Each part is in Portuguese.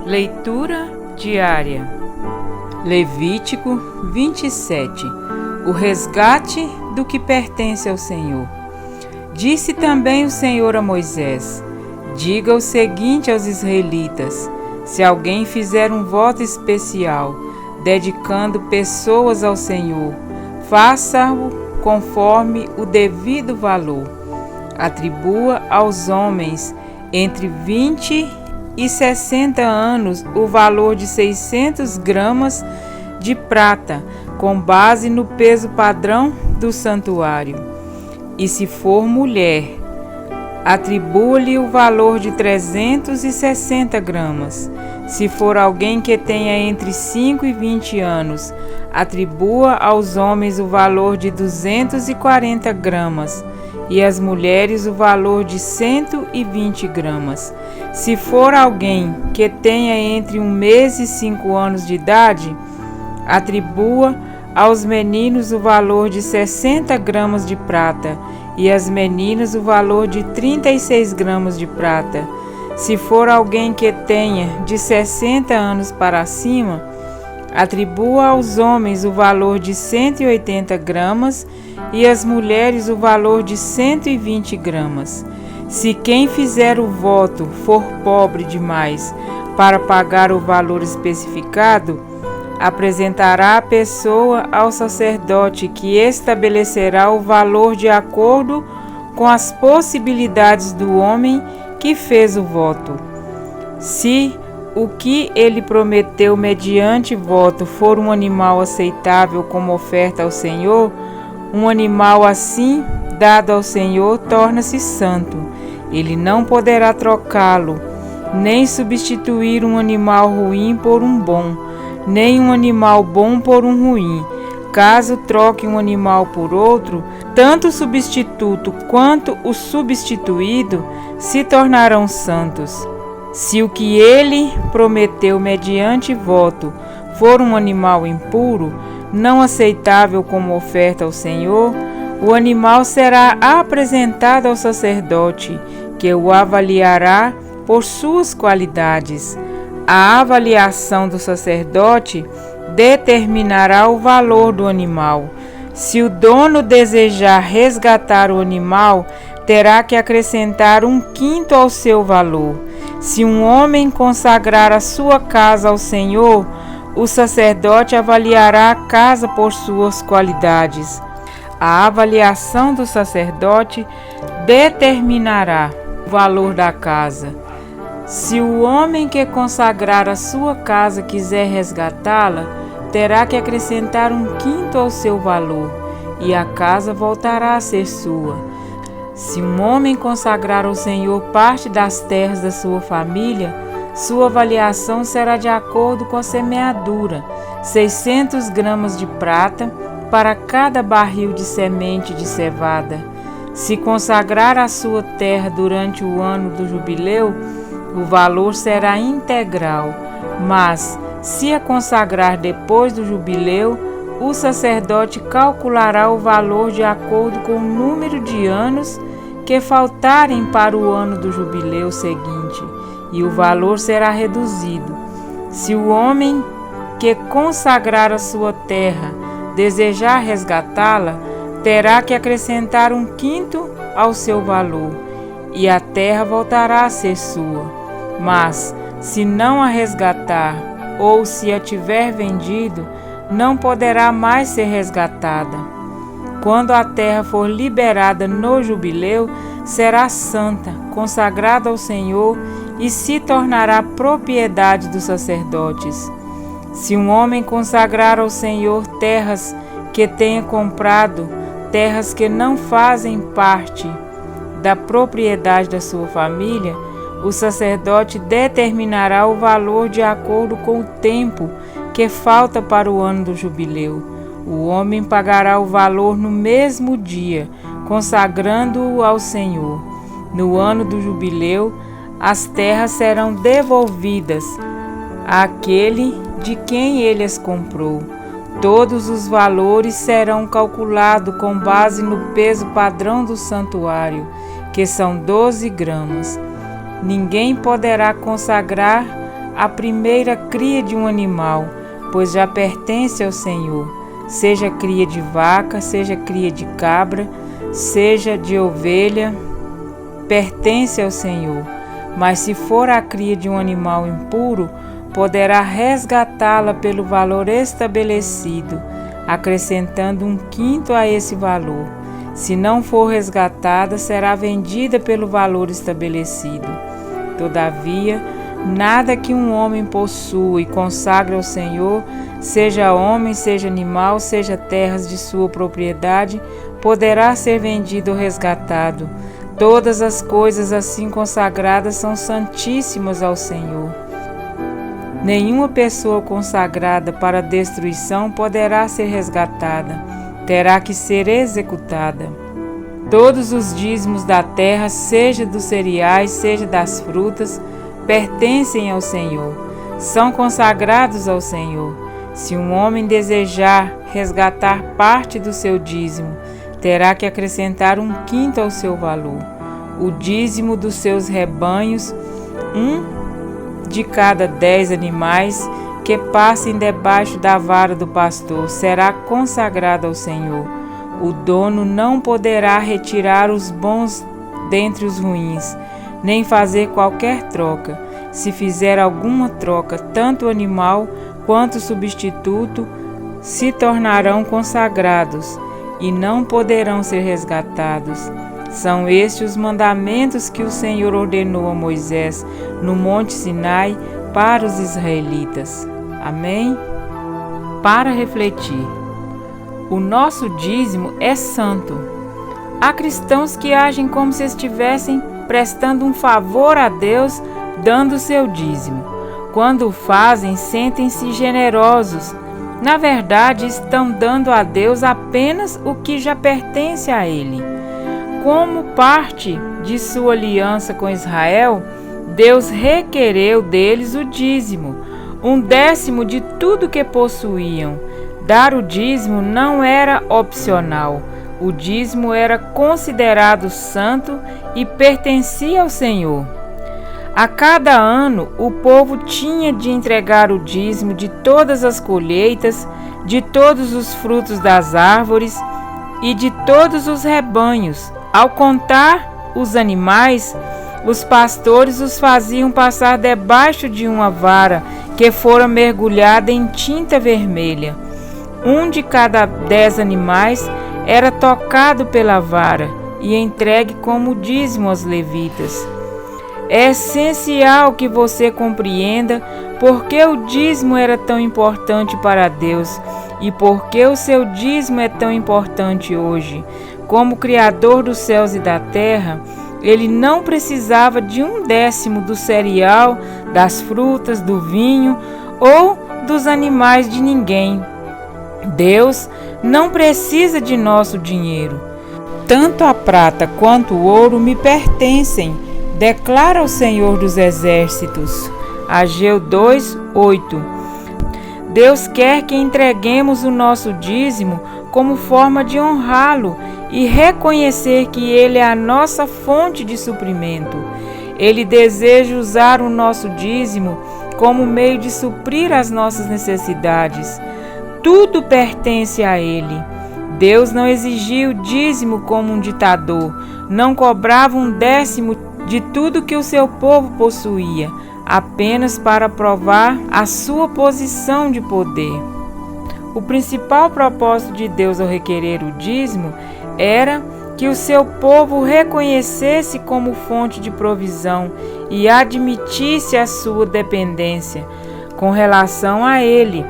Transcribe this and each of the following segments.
Leitura diária. Levítico 27. O resgate do que pertence ao Senhor. Disse também o Senhor a Moisés: diga o seguinte aos israelitas: se alguém fizer um voto especial, dedicando pessoas ao Senhor, faça-o conforme o devido valor. Atribua aos homens entre 20 e 60 anos o valor de 600 gramas de prata, com base no peso padrão do santuário. E se for mulher, atribua-lhe o valor de 360 gramas. Se for alguém que tenha entre 5 e 20 anos, atribua aos homens o valor de 240 gramas, e às mulheres o valor de 120 gramas. Se for alguém que tenha entre 1 mês e 5 anos de idade, atribua aos meninos o valor de 60 gramas de prata, e às meninas o valor de 36 gramas de prata. Se for alguém que tenha de 60 anos para cima, atribua aos homens o valor de 180 gramas e às mulheres o valor de 120 gramas. Se quem fizer o voto for pobre demais para pagar o valor especificado, apresentará a pessoa ao sacerdote, que estabelecerá o valor de acordo com as possibilidades do homem que fez o voto. Se o que ele prometeu mediante voto for um animal aceitável como oferta ao Senhor, um animal assim dado ao Senhor torna-se santo. Ele não poderá trocá-lo, nem substituir um animal ruim por um bom, nem um animal bom por um ruim. Caso troque um animal por outro, tanto o substituto quanto o substituído se tornarão santos. Se o que ele prometeu mediante voto for um animal impuro, não aceitável como oferta ao Senhor, o animal será apresentado ao sacerdote, que o avaliará por suas qualidades. A avaliação do sacerdote determinará o valor do animal. Se o dono desejar resgatar o animal, terá que acrescentar 1/5 ao seu valor. Se um homem consagrar a sua casa ao Senhor, o sacerdote avaliará a casa por suas qualidades. A avaliação do sacerdote determinará o valor da casa. Se o homem que consagrar a sua casa quiser resgatá-la, terá que acrescentar 1/5 ao seu valor, e a casa voltará a ser sua. Se um homem consagrar ao Senhor parte das terras da sua família, sua avaliação será de acordo com a semeadura: 600 gramas de prata para cada barril de semente de cevada. Se consagrar a sua terra durante o ano do jubileu, o valor será integral, mas se a consagrar depois do jubileu, o sacerdote calculará o valor de acordo com o número de anos que faltarem para o ano do jubileu seguinte, e o valor será reduzido. Se o homem que consagrar a sua terra desejar resgatá-la, terá que acrescentar 1/5 ao seu valor, e a terra voltará a ser sua. Mas, se não a resgatar, ou se a tiver vendido, não poderá mais ser resgatada. Quando a terra for liberada no jubileu, será santa, consagrada ao Senhor, e se tornará propriedade dos sacerdotes. Se um homem consagrar ao Senhor terras que tenha comprado, terras que não fazem parte da propriedade da sua família, o sacerdote determinará o valor de acordo com o tempo que falta para o ano do jubileu. O homem pagará o valor no mesmo dia, consagrando-o ao Senhor. No ano do jubileu, as terras serão devolvidas àquele de quem ele as comprou. Todos os valores serão calculados com base no peso padrão do santuário, que são 12 gramas. Ninguém poderá consagrar a primeira cria de um animal, pois já pertence ao Senhor, seja cria de vaca, seja cria de cabra, seja de ovelha, pertence ao Senhor. Mas se for a cria de um animal impuro, poderá resgatá-la pelo valor estabelecido, acrescentando 1/5 a esse valor. Se não for resgatada, será vendida pelo valor estabelecido. Todavia, nada que um homem possua e consagre ao Senhor, seja homem, seja animal, seja terras de sua propriedade, poderá ser vendido ou resgatado. Todas as coisas assim consagradas são santíssimas ao Senhor. Nenhuma pessoa consagrada para destruição poderá ser resgatada, terá que ser executada. Todos os dízimos da terra, seja dos cereais, seja das frutas, pertencem ao Senhor, são consagrados ao Senhor. Se um homem desejar resgatar parte do seu dízimo, terá que acrescentar 1/5 ao seu valor. O dízimo dos seus rebanhos, 1 de cada 10 animais que passem debaixo da vara do pastor, será consagrado ao Senhor. O dono não poderá retirar os bons dentre os ruins, nem fazer qualquer troca. Se fizer alguma troca, tanto o animal quanto o substituto se tornarão consagrados e não poderão ser resgatados. São estes os mandamentos que o Senhor ordenou a Moisés no Monte Sinai para os israelitas. Amém? Para refletir. O nosso dízimo é santo. Há cristãos que agem como se estivessem prestando um favor a Deus, dando seu dízimo. Quando o fazem, sentem-se generosos. Na verdade, estão dando a Deus apenas o que já pertence a Ele. Como parte de sua aliança com Israel, Deus requereu deles o dízimo, 1/10 de tudo que possuíam. Dar o dízimo não era opcional. O dízimo era considerado santo e pertencia ao Senhor. A cada ano, o povo tinha de entregar o dízimo de todas as colheitas, de todos os frutos das árvores e de todos os rebanhos. Ao contar os animais, os pastores os faziam passar debaixo de uma vara que fora mergulhada em tinta vermelha. 1 de cada 10 animais era tocado pela vara e entregue como dízimo aos levitas. É essencial que você compreenda por que o dízimo era tão importante para Deus e por que o seu dízimo é tão importante hoje. Como Criador dos céus e da terra, Ele não precisava de 1/10 do cereal, das frutas, do vinho ou dos animais de ninguém. Deus não precisa de nosso dinheiro. Tanto a prata quanto o ouro me pertencem, declara o Senhor dos Exércitos. Ageu 2:8. Deus quer que entreguemos o nosso dízimo como forma de honrá-lo e reconhecer que Ele é a nossa fonte de suprimento. Ele deseja usar o nosso dízimo como meio de suprir as nossas necessidades. Tudo pertence a Ele. Deus não exigia o dízimo como um ditador, não cobrava 1/10 de tudo que o seu povo possuía, apenas para provar a sua posição de poder. O principal propósito de Deus ao requerer o dízimo era que o seu povo reconhecesse como fonte de provisão e admitisse a sua dependência com relação a Ele.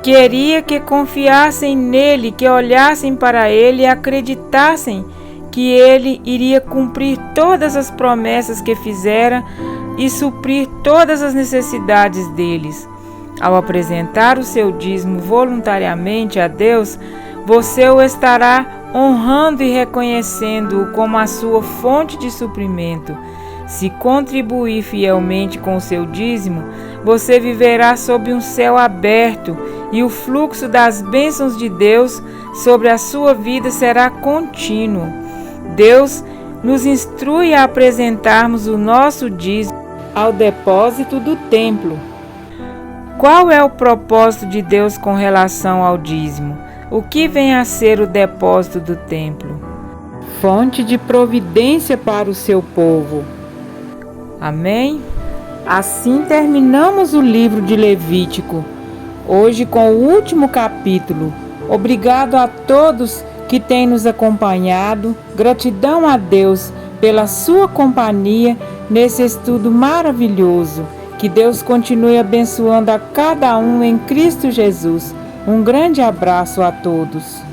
Queria que confiassem nele, que olhassem para Ele e acreditassem que Ele iria cumprir todas as promessas que fizera e suprir todas as necessidades deles. Ao apresentar o seu dízimo voluntariamente a Deus, você o estará honrando e reconhecendo-o como a sua fonte de suprimento. Se contribuir fielmente com o seu dízimo, você viverá sob um céu aberto e o fluxo das bênçãos de Deus sobre a sua vida será contínuo. Deus nos instrui a apresentarmos o nosso dízimo ao depósito do templo. Qual é o propósito de Deus com relação ao dízimo? O que vem a ser o depósito do templo? Fonte de providência para o seu povo. Amém? Assim terminamos o livro de Levítico, hoje com o último capítulo. Obrigado a todos que têm nos acompanhado. Gratidão a Deus pela sua companhia nesse estudo maravilhoso. Que Deus continue abençoando a cada um em Cristo Jesus. Um grande abraço a todos.